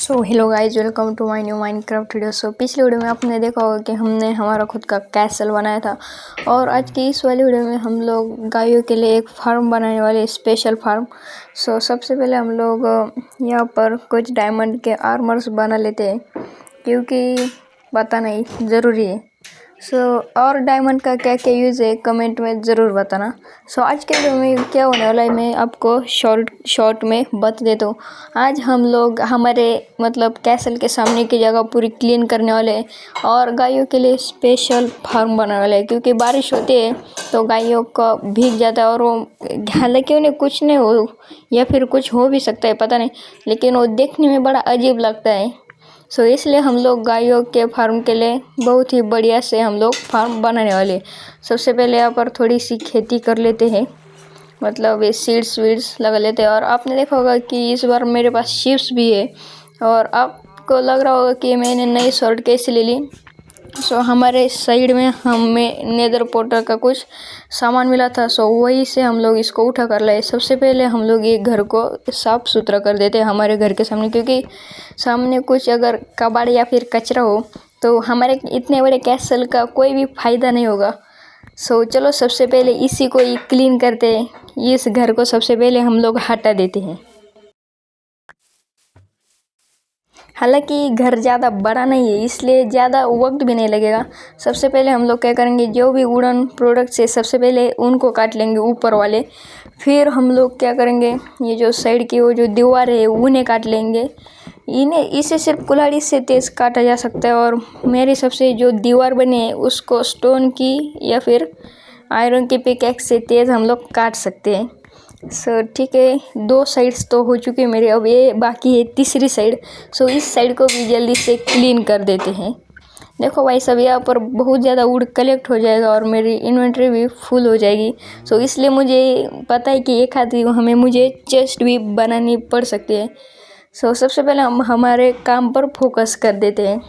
So hello guys, welcome to my new Minecraft video. So पिछले video में आपने देखा होगा कि हमने हमारा खुद का कैसल बनाया था, और आज की इस वाली वीडियो में हम लोग गायों के लिए एक फार्म बनाने वाले, स्पेशल फार्म। सो सबसे पहले हम लोग यहाँ पर कुछ डायमंड के आर्मर्स बना लेते हैं, क्योंकि पता नहीं ज़रूरी है। और डायमंड का क्या क्या यूज़ है कमेंट में ज़रूर बताना। आज के वीडियो में क्या होने वाला है मैं आपको शॉर्ट में बता देता हूँ। आज हम लोग हमारे कैसल के सामने की जगह पूरी क्लीन करने वाले हैं, और गायों के लिए स्पेशल फार्म बनाने वाले हैं, क्योंकि बारिश होती है तो गायों का भीग जाता है, और वो हालांकि उन्हें कुछ नहीं हो या फिर कुछ हो भी सकता है, पता नहीं, लेकिन वो देखने में बड़ा अजीब लगता है। इसलिए हम लोग गायों के फार्म के लिए बहुत ही बढ़िया से हम लोग फार्म बनाने वाले। सबसे पहले यहाँ पर थोड़ी सी खेती कर लेते हैं, ये सीड्स वीड्स लगा लेते हैं। और आपने देखा होगा कि इस बार मेरे पास शिप्स भी है, और आपको लग रहा होगा कि मैंने नई शॉर्ट कैसे ले ली। हमारे साइड में हमें नेदर पोर्टर का कुछ सामान मिला था, वही से हम लोग इसको उठा कर लाए। सबसे पहले हम लोग ये घर को साफ़ सुथरा कर देते हैं हमारे घर के सामने, क्योंकि सामने कुछ अगर कबाड़ या फिर कचरा हो तो हमारे इतने बड़े कैसल का कोई भी फ़ायदा नहीं होगा। चलो सबसे पहले इसी को ही क्लीन करते हैं। इस घर को सबसे पहले हम लोग हटा देते हैं। हालांकि घर ज़्यादा बड़ा नहीं है, इसलिए ज़्यादा वक्त भी नहीं लगेगा। सबसे पहले हम लोग क्या करेंगे, जो भी वुडन प्रोडक्ट्स है सबसे पहले उनको काट लेंगे, ऊपर वाले। फिर हम लोग क्या करेंगे, ये जो साइड की वो जो दीवार है उन्हें काट लेंगे। इसे सिर्फ कुल्हाड़ी से तेज़ काटा जा सकता है, और मेरे हिसाब से जो दीवार बनी है उसको स्टोन की या फिर आयरन की पिकैक्स से तेज़ हम लोग काट सकते हैं। ठीक है, 2 साइड्स तो हो चुके मेरे, अब ये बाकी है तीसरी साइड। इस साइड को भी जल्दी से क्लीन कर देते हैं। देखो भाई सब, यहाँ पर बहुत ज़्यादा वुड कलेक्ट हो जाएगा और मेरी इन्वेंट्री भी फुल हो जाएगी। इसलिए मुझे पता है कि एक आधी मुझे चेस्ट भी बनानी पड़ सकती है। सबसे पहले हम हमारे काम पर फोकस कर देते हैं।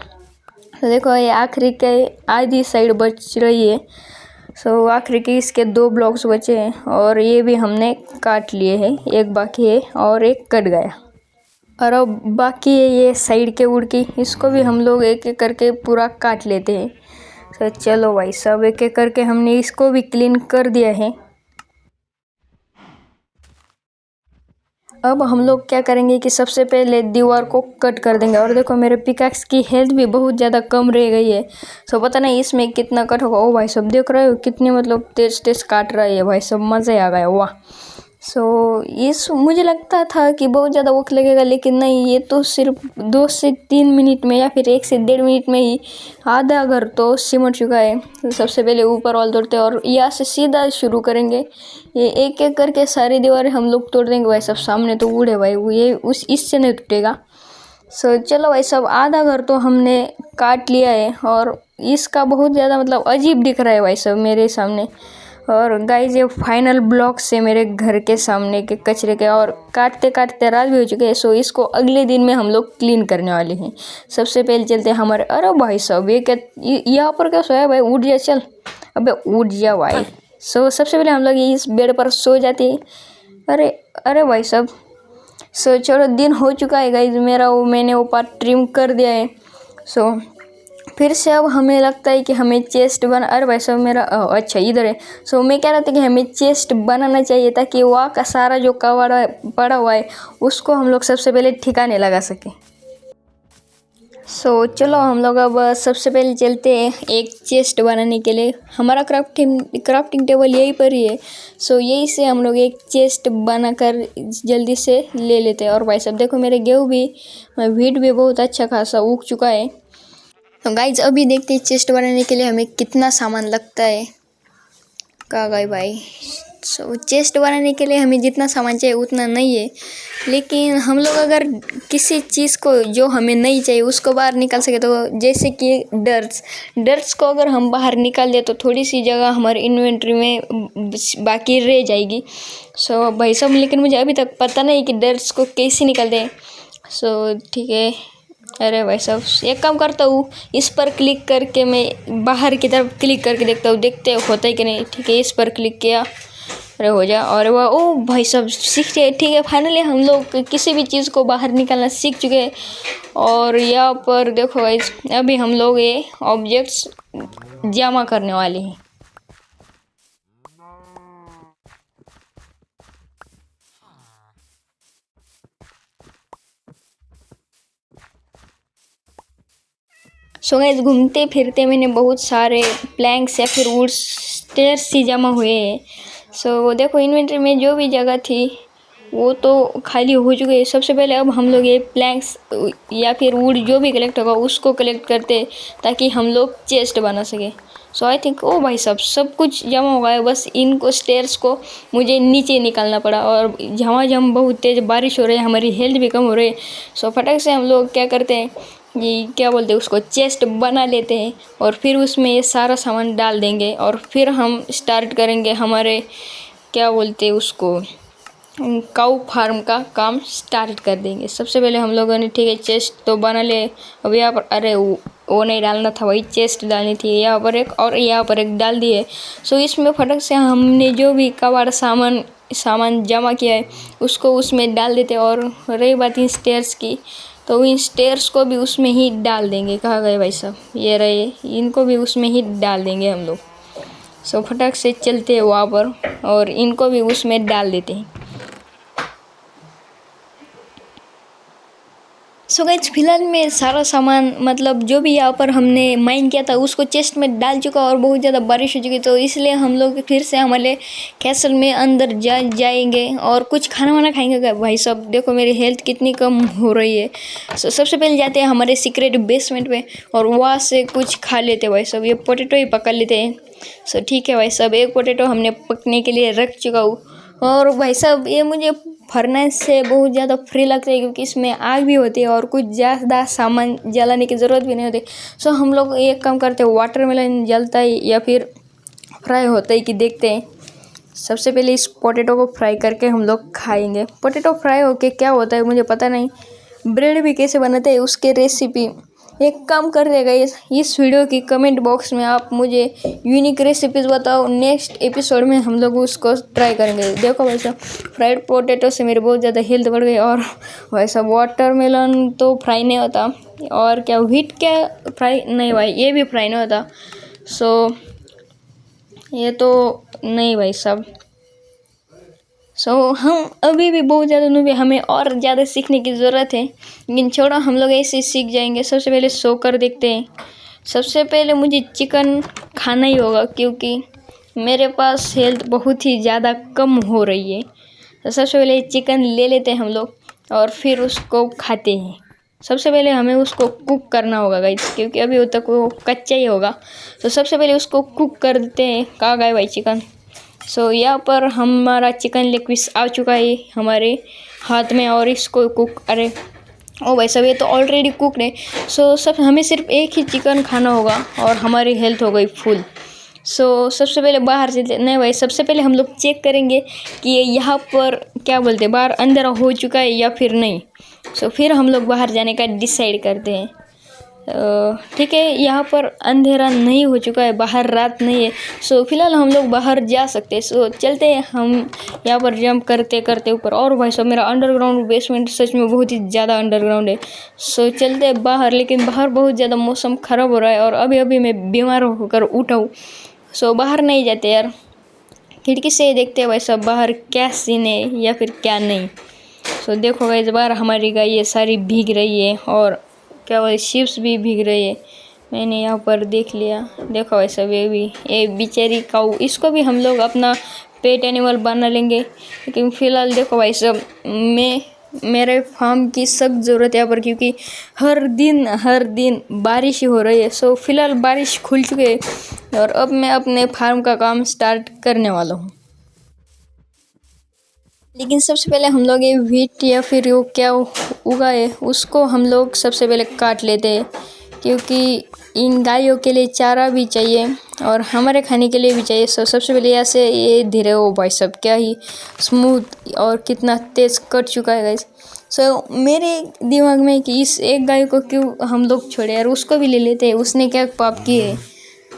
देखो ये आखिरी के आधी साइड बच रही है। आखिरी के इसके 2 ब्लॉक्स बचे हैं, और ये भी हमने काट लिए हैं। एक बाकी है और एक कट गया, और अब बाकी है ये साइड के वुड की, इसको भी हम लोग एक एक करके पूरा काट लेते हैं। चलो भाई सब, एक एक करके हमने इसको भी क्लीन कर दिया है। अब हम लोग क्या करेंगे कि सबसे पहले दीवार को कट कर देंगे। और देखो मेरे पिकैक्स की हेल्थ भी बहुत ज़्यादा कम रह गई है। पता नहीं इसमें कितना कट होगा। ओ भाई सब देख रहे हो कितने तेज़ तेज़ काट रही है भाई सब, मज़े आ गया वाह। मुझे लगता था कि बहुत ज़्यादा वक्त लगेगा, लेकिन नहीं, ये तो सिर्फ 2 से 3 मिनट में या फिर 1 से 1.5 मिनट में ही आधा घर तो सिमट चुका है। सबसे पहले ऊपर वाल तोड़ते हैं, और यहाँ से सीधा शुरू करेंगे। ये एक एक करके सारी दीवारें हम लोग तोड़ देंगे भाई सब। सामने तो वुड है भाई, ये इससे नहीं टूटेगा। चलो भाई सब, आधा घर तो हमने काट लिया है, और इसका बहुत ज़्यादा अजीब दिख रहा है भाई सब मेरे सामने। और गाइस ये फाइनल ब्लॉक्स है मेरे घर के सामने के कचरे के, और काटते काटते रात भी हो चुके हैं। इसको अगले दिन में हम लोग क्लीन करने वाले हैं। सबसे पहले चलते हैं हमारे, अरे भाई सब ये क्या, यहाँ पर क्या सोया भाई, उठ जा चल, अबे उठ जा भाई। सबसे पहले हम लोग इस बेड पर सो जाते हैं। अरे अरे भाई सब, चलो दिन हो चुका है गाइस मेरा, मैंने वो पार्ट ट्रिम कर दिया है। फिर से अब हमें लगता है कि हमें चेस्ट बना, अरे भाई साहब मेरा अच्छा इधर है। मैं कह रहा था कि हमें चेस्ट बनाना चाहिए, ताकि वहाँ का सारा जो कबाड़ पड़ा हुआ है उसको हम लोग सबसे पहले ठिकाने लगा सकें। चलो हम लोग अब सबसे पहले चलते हैं एक चेस्ट बनाने के लिए। हमारा क्राफ्टिंग टेबल यहीं पर ही है। यहीं से हम लोग एक चेस्ट बनाकर जल्दी से ले लेते हैं। और भाई साहब देखो मेरे गेहूँ भी, व्हीट भी बहुत अच्छा खासा उग चुका है। गाइज अभी देखते हैं चेस्ट बनाने के लिए हमें कितना सामान लगता है। कहाँ गए भाई। चेस्ट बनाने के लिए हमें जितना सामान चाहिए उतना नहीं है, लेकिन हम लोग अगर किसी चीज़ को जो हमें नहीं चाहिए उसको बाहर निकाल सके, तो जैसे कि डर्ट्स को अगर हम बाहर निकाल दें तो थोड़ी सी जगह हमारे इन्वेंट्री में बाकी रह जाएगी। भाई साहब, लेकिन मुझे अभी तक पता नहीं कि डर्ट्स को कैसे निकाल दें। ठीक है, अरे भाई साहब एक काम करता हूँ, इस पर क्लिक करके मैं बाहर की तरफ क्लिक करके देखता हूँ, देखते होता है कि नहीं। ठीक है, इस पर क्लिक किया, अरे हो जा। और वह ओ भाई सब सीख गए। ठीक है, फाइनली हम लोग किसी भी चीज़ को बाहर निकालना सीख चुके हैं। और यहाँ पर देखो गाइस, अभी हम लोग ये ऑब्जेक्ट्स जमा करने वाले हैं। सो गाइस, घूमते फिरते मैंने बहुत सारे प्लैंक्स या फिर वुड स्टेयर्स ही जमा हुए हैं। सो देखो, इन्वेंटरी में जो भी जगह थी वो तो खाली हो चुकी है। सबसे पहले अब हम लोग ये प्लैंक्स या फिर वुड जो भी कलेक्ट होगा उसको कलेक्ट करते, ताकि हम लोग चेस्ट बना सके। सो आई थिंक ओ भाई सब कुछ जमा हो गया है। बस इनको स्टेयर्स को मुझे नीचे निकालना पड़ा। और झमाझम बहुत तेज़ बारिश हो रही है, हमारी हेल्थ भी कम हो रही है। सो फटाक से हम लोग क्या करते हैं, ये क्या बोलते हैं उसको, चेस्ट बना लेते हैं। और फिर उसमें ये सारा सामान डाल देंगे। और फिर हम स्टार्ट करेंगे हमारे क्या बोलते हैं उसको, काऊ फार्म का काम स्टार्ट कर देंगे। सबसे पहले हम लोगों ने ठीक है चेस्ट तो बना ले। अब यहाँ पर अरे वो नहीं डालना था, वही चेस्ट डालनी थी। यहाँ पर एक और यहाँ पर एक डाल दिए। सो इसमें फटक से हमने जो भी कबाड़ सामान जमा किया है उसको उसमें डाल देते। और रही बात इन स्टेयर्स की, तो इन स्टेयर्स को भी उसमें ही डाल देंगे। कहाँ गए भाई साहब, ये रहे, इनको भी उसमें ही डाल देंगे हम लोग। सो फटाक से चलते हैं वहाँ पर और इनको भी उसमें डाल देते हैं। सो गाइस, फिलहाल में सारा सामान मतलब जो भी यहाँ पर हमने माइन किया था उसको चेस्ट में डाल चुका। और बहुत ज़्यादा बारिश हो चुकी, तो इसलिए हम लोग फिर से हमारे कैसल में अंदर जाएंगे और कुछ खाना वाना खाएंगे। भाई साहब देखो मेरी हेल्थ कितनी कम हो रही है। सो सबसे पहले जाते हैं हमारे सीक्रेट बेसमेंट पे और वहाँ से कुछ खा लेते हैं। भाई साहब ये पोटैटो ही पका लेते हैं। सो ठीक है भाई साहब, एक पोटैटो हमने पकने के लिए रख चुका हूँ। और भाई साहब ये मुझे फर्नेस से बहुत ज़्यादा फ्री लगता है, क्योंकि इसमें आग भी होती है और कुछ ज़्यादा सामान जलाने की ज़रूरत भी नहीं होती। सो हम लोग एक काम करते हैं, वाटरमेलन जलता है या फिर फ्राई होता है कि देखते हैं। सबसे पहले इस पोटैटो को फ्राई करके हम लोग खाएंगे। पोटैटो फ्राई होके क्या होता है मुझे पता नहीं। ब्रेड भी कैसे बनाते हैं उसके रेसिपी एक काम कर देगा इस वीडियो की कमेंट बॉक्स में आप मुझे यूनिक रेसिपीज़ बताओ। नेक्स्ट एपिसोड में हम लोग उसको ट्राई करेंगे। देखो वैसा फ्राइड पोटैटो से मेरे बहुत ज़्यादा हेल्थ बढ़ गई। और वैसा वाटरमेलन तो फ्राई नहीं होता, और क्या व्हीट क्या फ्राई नहीं भाई, ये भी फ्राई नहीं होता। सो ये तो नहीं भाई साहब। सो हम अभी भी बहुत ज़्यादा नूबी, हमें और ज़्यादा सीखने की ज़रूरत है, लेकिन छोड़ो हम लोग ऐसे सीख जाएंगे। सबसे पहले सो कर देखते हैं। सबसे पहले मुझे चिकन खाना ही होगा, क्योंकि मेरे पास हेल्थ बहुत ही ज़्यादा कम हो रही है। तो सबसे पहले चिकन ले लेते हैं हम लोग और फिर उसको खाते हैं। सबसे पहले हमें उसको कुक करना होगा गाइस, क्योंकि अभी तक वो कच्चा ही होगा। तो सबसे पहले उसको कुक कर देते हैं। कहाँ गए भाई चिकन। सो यहाँ पर हमारा चिकन लेग पीस आ चुका है हमारे हाथ में, और इसको कुक अरे ओ भाई साहब ये तो ऑलरेडी कुकड है। सो सब हमें सिर्फ एक ही चिकन खाना होगा और हमारी हेल्थ हो गई फुल। सो सबसे पहले बाहर से नहीं भाई, सबसे पहले हम लोग चेक करेंगे कि यहाँ पर क्या बोलते हैं, बाहर अंधेरा हो चुका है या फिर नहीं। सो फिर हम लोग बाहर जाने का डिसाइड करते हैं। ठीक है, यहाँ पर अंधेरा नहीं हो चुका है, बाहर रात नहीं है। सो फिलहाल हम लोग बाहर जा सकते हैं। सो चलते हैं हम यहाँ पर जंप करते करते ऊपर। और भाई साहब मेरा अंडरग्राउंड बेसमेंट सच में बहुत ही ज़्यादा अंडरग्राउंड है। सो चलते हैं बाहर, लेकिन बाहर बहुत ज़्यादा मौसम ख़राब हो रहा है और अभी अभी मैं बीमार होकर उठा हूँ। सो बाहर नहीं जाते यार, खिड़की से देखते हैं भाई साहब बाहर क्या सीन है या फिर क्या नहीं। सो देखो गाइस, बाहर हमारी गाय ये सारी भीग रही है और क्या बोले शिप्स भी भीग रही है। मैंने यहाँ पर देख लिया। देखो भाई साहब ये बेचारी काऊ, इसको भी हम लोग अपना पेट एनिमल बना लेंगे। लेकिन फ़िलहाल देखो भाई साहब मेरे फार्म की सख्त ज़रूरत है यहाँ पर, क्योंकि हर दिन बारिश ही हो रही है। सो फिलहाल बारिश खुल चुकी है और अब मैं अपने फार्म का काम स्टार्ट करने वाला हूँ। लेकिन सबसे पहले हम लोग ये व्हीट या फिर वो क्या उगाए उसको हम लोग सबसे पहले काट लेते हैं, क्योंकि इन गायों के लिए चारा भी चाहिए और हमारे खाने के लिए भी चाहिए। सो सबसे पहले ऐसे ये धीरे हो भाई सब क्या ही स्मूथ और कितना तेज़ कट चुका है गाइस। सो मेरे दिमाग में कि इस एक गाय को क्यों हम लोग छोड़े यार, उसको भी ले लेते हैं, उसने क्या पाप किए है।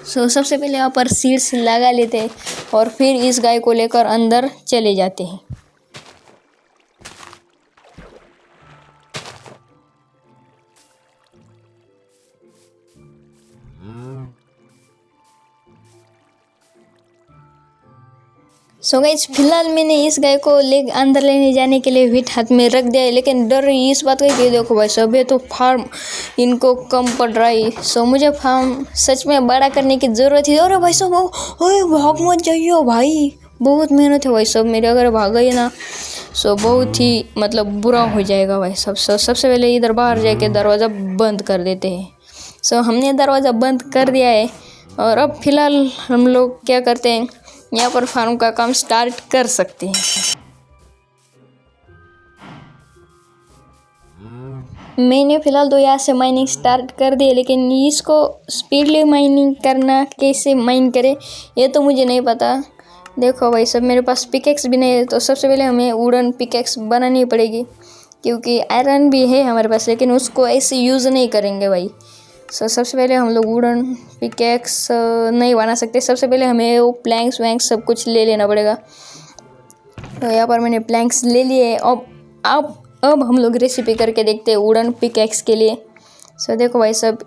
सबसे पहले यहाँ पर सीड्स लगा लेते हैं और फिर इस गाय को लेकर अंदर चले जाते हैं। गाइस फिलहाल मैंने इस गाय को अंदर लेने जाने के लिए विट हाथ में रख दिया है, लेकिन डर इस बात का कि देखो भाई सब ये तो फार्म इनको कम पड़ रहा है। मुझे फार्म सच में बड़ा करने की ज़रूरत है। अरे भाई सब ओए भाग मत जाइए भाई, बहुत मेहनत है भाई सब मेरे, अगर भाग गए ना बहुत ही मतलब बुरा हो जाएगा भाई सब। सबसे पहले इधर बाहर जाके दरवाज़ा बंद कर देते हैं। हमने दरवाज़ा बंद कर दिया है और अब फिलहाल हम लोग क्या करते हैं, यहाँ पर फार्म का काम स्टार्ट कर सकते हैं। मैंने फिलहाल तो यहाँ से माइनिंग स्टार्ट कर दी है, लेकिन इसको स्पीडली माइनिंग करना कैसे माइन करे ये तो मुझे नहीं पता। देखो भाई सब मेरे पास पिकेक्स भी नहीं है, तो सबसे पहले हमें वुडन पिकेक्स बनानी पड़ेगी, क्योंकि आयरन भी है हमारे पास लेकिन उसको ऐसे यूज़ नहीं करेंगे भाई। सबसे पहले हम लोग वुडन पिकेक्स नहीं बना सकते। सबसे पहले हमें वो प्लैंक्स वैंक्स सब कुछ ले लेना पड़ेगा। तो यहाँ पर मैंने प्लैंक्स ले लिए। अब हम लोग रेसिपी करके देखते हैं वुडन पिकेक्स के लिए। देखो भाई सब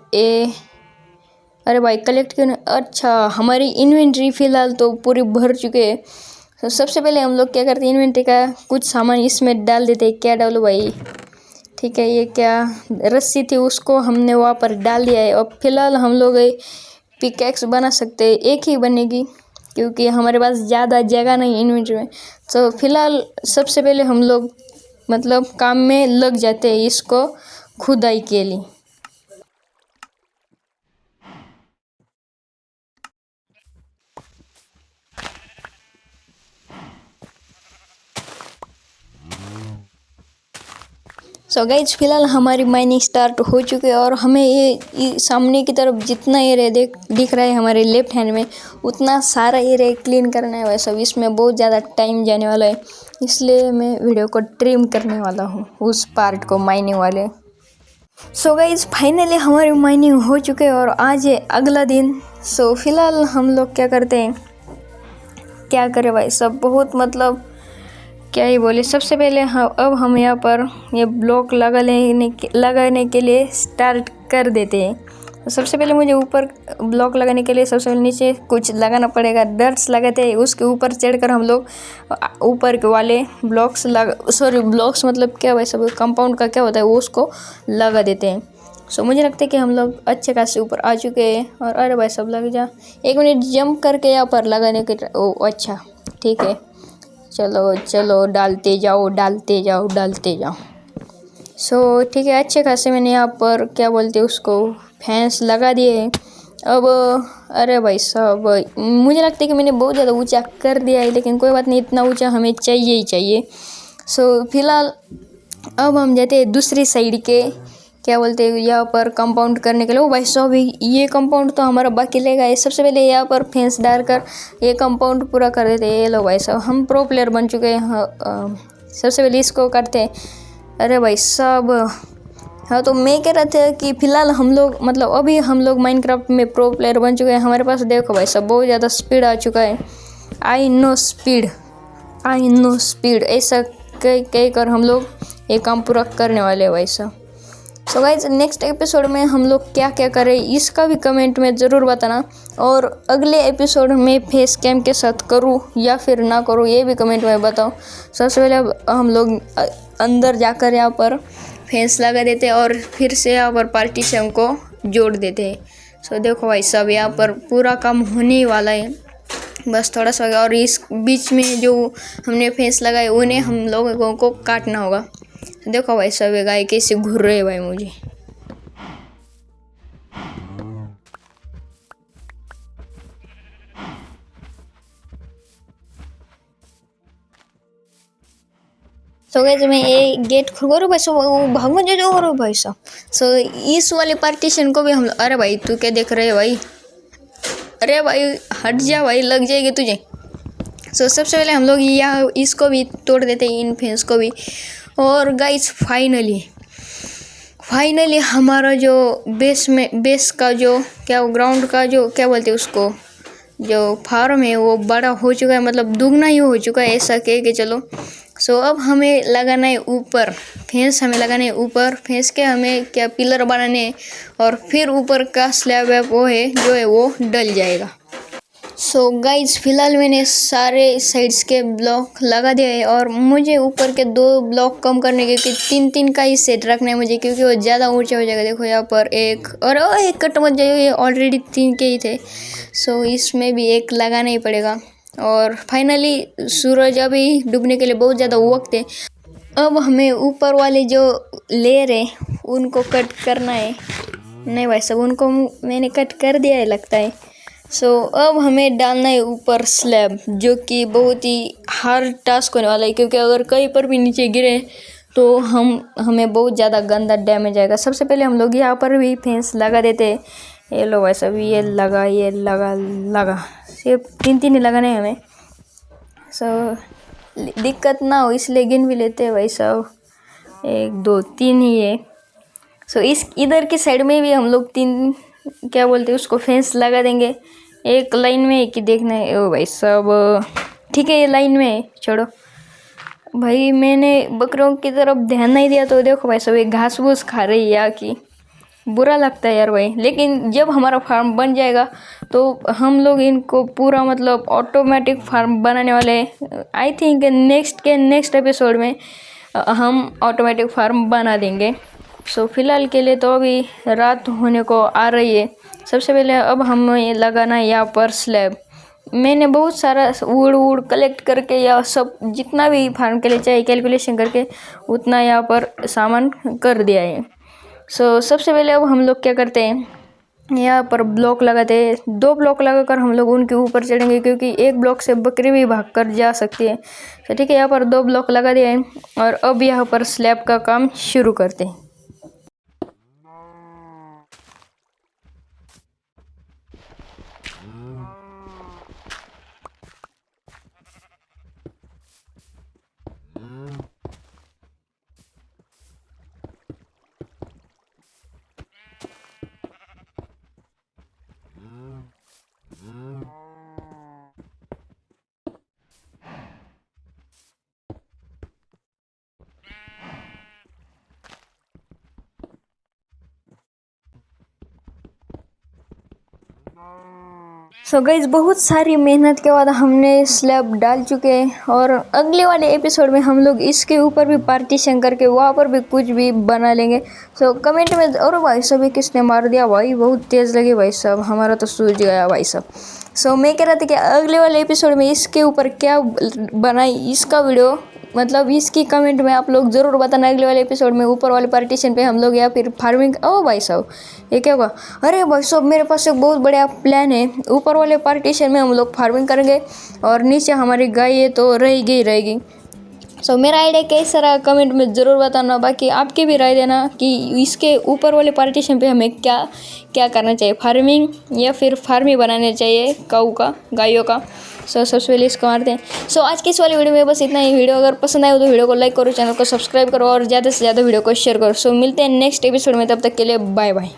अरे भाई कलेक्ट क्यों नहीं, अच्छा हमारी इन्वेंट्री फ़िलहाल तो पूरी भर चुके हैं। सबसे पहले हम लोग क्या करते हैं, इन्वेंट्री का कुछ सामान इसमें डाल देते हैं। क्या डालो भाई, ठीक है ये क्या रस्सी थी उसको हमने वहाँ पर डाल दिया है। अब फिलहाल हम लोग पिकेक्स बना सकते हैं, एक ही बनेगी क्योंकि हमारे पास ज़्यादा जगह नहीं इन्वेंट्री में। तो फिलहाल सबसे पहले हम लोग मतलब काम में लग जाते हैं इसको खुदाई के लिए। गाइज फिलहाल हमारी माइनिंग स्टार्ट हो चुकी है और हमें ये सामने की तरफ जितना एरिया दिख रहा है हमारे लेफ्ट हैंड में, उतना सारा एरिया क्लीन करना है। वैसे इसमें बहुत ज़्यादा टाइम जाने वाला है, इसलिए मैं वीडियो को ट्रिम करने वाला हूँ उस पार्ट को माइनिंग वाले। गाइज फाइनली हमारी माइनिंग हो चुके है और आज है अगला दिन। फिलहाल हम लोग क्या करते हैं, क्या करें भाई सब, बहुत मतलब क्या ही बोले। सबसे पहले अब हम यहाँ पर ये ब्लॉक लगाने के लिए स्टार्ट कर देते हैं। सबसे पहले मुझे ऊपर ब्लॉक लगाने के लिए सबसे पहले नीचे कुछ लगाना पड़ेगा। डर्ट्स लगाते हैं, उसके ऊपर चढ़कर हम लोग ऊपर के वाले ब्लॉक्स ब्लॉक्स मतलब क्या भाई सब कंपाउंड का क्या होता है वो उसको लगा देते हैं। मुझे लगता है कि हम लोग अच्छे खासे ऊपर आ चुके हैं। और अरे भाई सब लग जा, 1 मिनट जंप करके यहाँ पर लगाने के अच्छा ठीक है, चलो डालते जाओ। ठीक है, अच्छे खासे मैंने यहाँ पर क्या बोलते हैं उसको फैंस लगा दिए हैं। अब अरे भाई साहब मुझे लगता है कि मैंने बहुत ज़्यादा ऊंचा कर दिया है, लेकिन कोई बात नहीं, इतना ऊंचा हमें चाहिए ही चाहिए। फिलहाल अब हम जाते हैं दूसरी साइड के क्या बोलते हैं यहाँ पर कंपाउंड करने के लिए। भाई साहब ये कंपाउंड तो हमारा बाकी रहेगा है। सबसे पहले यहाँ पर फेंस डालकर ये कंपाउंड पूरा कर देते हैं। ये लो भाई साहब हम प्रो प्लेयर बन चुके हैं। सबसे पहले इसको करते हैं। अरे भाई साहब हाँ, तो मैं कह रहा था कि फ़िलहाल हम लोग मतलब अभी हम लोग माइनक्राफ्ट में प्रो प्लेयर बन चुके हैं। हमारे पास देखो भाई साहब बहुत ज़्यादा स्पीड आ चुका है। आई नो स्पीड ऐसा कह कर हम लोग ये काम पूरा करने वाले हैं भाई साहब। गाइज नेक्स्ट एपिसोड में हम लोग क्या क्या करें इसका भी कमेंट में ज़रूर बताना, और अगले एपिसोड में फेस कैम के साथ करूँ या फिर ना करूँ ये भी कमेंट में बताओ। सबसे पहले हम लोग अंदर जाकर यहाँ पर फेंस लगा देते हैं और फिर से यहाँ पर पार्टीशन को जोड़ देते हैं। देखो भाई सब यहाँ पर पूरा काम होने ही वाला है, बस थोड़ा सा। और इस बीच में जो हमने फेंस लगाए उन्हें हम लोगों को काटना होगा। देखो भाई सब गाय कैसे घूर रहे हैं भाई मुझे। गाइस मैं ये गेट खोल भाई साहब, भागो जो भाई साहब। इस वाले पार्टीशन को भी हम अरे भाई तू क्या देख रहे है भाई, अरे भाई हट जा भाई, लग जाएगी तुझे। सबसे पहले हम लोग यहाँ इसको भी तोड़ देते हैं, इन फेंस को भी। और गाइस फाइनली हमारा जो बेस का जो क्या ग्राउंड का जो क्या बोलते हैं उसको, जो फार्म है वो बड़ा हो चुका है, मतलब दुगना ही हो चुका है ऐसा कह के चलो। सो अब हमें लगाना है ऊपर फेंस, हमें लगाना है ऊपर फेंस के हमें क्या पिलर बनाने हैं, और फिर ऊपर का स्लैब है वो है जो है वो डल जाएगा। सो गाइज फिलहाल मैंने सारे साइड्स के ब्लॉक लगा दिए हैं, और मुझे ऊपर के 2 ब्लॉक कम करने के, क्योंकि 3-3 का ही सेट रखना है मुझे, क्योंकि वो ज़्यादा ऊंचा हो जाएगा। देखो यहाँ पर एक, और एक कट मत जाइए, ये ऑलरेडी 3 के ही थे। सो इसमें भी एक लगाना ही पड़ेगा। और फाइनली सूरज अभी डूबने के लिए बहुत ज़्यादा वक्त है। अब हमें ऊपर वाले जो लेयर है उनको कट करना है। नहीं भाई साहब, उनको मैंने कट कर दिया है लगता है। सो अब हमें डालना है ऊपर स्लैब, जो कि बहुत ही हार्ड टास्क होने वाला है, क्योंकि अगर कहीं पर भी नीचे गिरे तो हमें बहुत ज़्यादा गंदा डैमेज आएगा। सबसे पहले हम लोग यहाँ पर भी फेंस लगा देते हैं। ये लो भाई साहब, ये लगा सिर्फ 3-3 ही लगाने हैं हमें। सो दिक्कत ना हो इसलिए गिन भी लेते हैं भाई साहब, 1 2 3 ही है। सो इस इधर की साइड में भी हम लोग 3 क्या बोलते हैं उसको फेंस लगा देंगे। एक लाइन में एक ही देखना है। ओ भाई साहब ठीक है, ये लाइन में है, छोड़ो भाई। मैंने बकरों की तरफ ध्यान नहीं दिया तो देखो भाई साहब ये घास फूस खा रही है यहाँ की। बुरा लगता है यार भाई, लेकिन जब हमारा फार्म बन जाएगा तो हम लोग इनको पूरा मतलब ऑटोमेटिक फार्म बनाने वाले हैं। आई थिंक नेक्स्ट एपिसोड में हम ऑटोमेटिक फार्म बना देंगे। सो फिलहाल के लिए तो अभी रात होने को आ रही है। सबसे पहले अब हमें लगाना है यहाँ पर स्लैब। मैंने बहुत सारा वुड कलेक्ट करके या सब जितना भी फार्म के लिए चाहिए कैलकुलेशन करके उतना यहाँ पर सामान कर दिया है। सो सबसे पहले अब हम लोग क्या करते हैं, यहाँ पर ब्लॉक लगाते हैं। 2 ब्लॉक लगाकर हम लोग उनके ऊपर चढ़ेंगे, क्योंकि एक ब्लॉक से बकरी भी भाग कर जा सकती है। तो ठीक है, यहाँ पर 2 ब्लॉक लगा दिया है, और अब यहाँ पर स्लैब का काम शुरू करते हैं। सो गाइज बहुत सारी मेहनत के बाद हमने स्लैब डाल चुके हैं, और अगले वाले एपिसोड में हम लोग इसके ऊपर भी पार्टीशन करके वहाँ पर भी कुछ भी बना लेंगे। सो कमेंट में, और भाई साहब किसने मार दिया भाई, बहुत तेज़ लगे भाई साहब, हमारा तो सूझ गया भाई साहब। सो मैं कह रहा था कि अगले वाले एपिसोड में इसके ऊपर क्या बनाई, इसका वीडियो मतलब इसकी कमेंट में आप लोग ज़रूर बताना। अगले वाले एपिसोड में ऊपर वाले पार्टीशन पे हम लोग या फिर फार्मिंग। ओ भाई साहब ये क्या हुआ, अरे भाई साहब मेरे पास एक बहुत बड़ा प्लान है। ऊपर वाले पार्टीशन में हम लोग फार्मिंग करेंगे, और नीचे हमारी गाय है तो रहेगी। सो मेरा आइडिया कैसा रहा कमेंट में ज़रूर बताना। बाकी आपकी भी राय देना कि इसके ऊपर वाले पार्टीशन पे हमें क्या करना चाहिए, फार्मिंग या फिर फार्मिंग बनाना चाहिए गायों का। सो सबसे पहले इसको मारते हैं। सो आज की इस वाली वीडियो में बस इतना ही। वीडियो अगर पसंद आए तो वीडियो को लाइक करो, चैनल को सब्सक्राइब करो, और ज़्यादा से ज़्यादा वीडियो को शेयर करो। सो मिलते हैं नेक्स्ट एपिसोड में, तब तक के लिए बाय बाय।